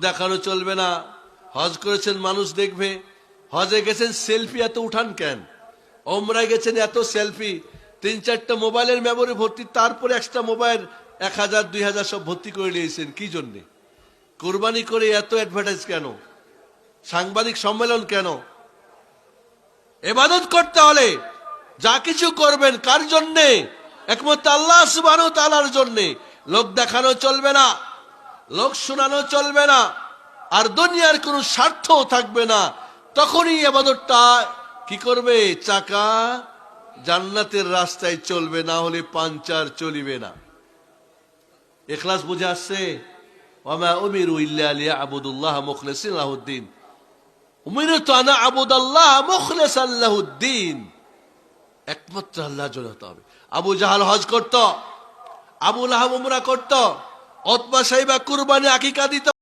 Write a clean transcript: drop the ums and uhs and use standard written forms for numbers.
দেখানো চলবে না। হজ করেছেন মানুষ দেখবে, হজে গেছেন সেলফি এত উঠান কেন? ওমরায় গেছেন এত সেলফি, 3-4টা মোবাইলের মেমোরি ভর্তি, তারপরে এক্সট্রা মোবাইল 1000 2000 সব ভর্তি করে নিয়েছেন কি জন্যে? কোরবানি করে এত অ্যাডভার্টাইজ কেন? সাংবাদিক সম্মেলন কেন? ইবাদত করতে হলে যা কিছু করবেন কার জন্যে? একমাত্র আল্লাহ সুবহানাহু ওয়া তাআলার জন্যে। লোক দেখানো চলবে না, লোক শোনানো চলবে না, আর দুনিয়ার কোনো স্বার্থ থাকবে না। তখনই ইবাদতটা কি করবে? চাকা জান্নাতের রাস্তায় চলবে, না হলে পাঞ্চার চলিবে না। ইখলাস বুঝে আসছে? ওয়ামা উমিরু ইল্লা লিয়াবুদুল্লাহ মুখলিসিন লাহুদ্দিন। উমিরতু আনা আবুদাল্লাহ মুখলিসান লাহুদ্দিন। একমাত্র আল্লাহর জন্য হতে হবে। আবু জাহাল হজ করত, আবু লাহাব উমরা করত, উতবা সাইবা কুরবানি আকিকা দিত।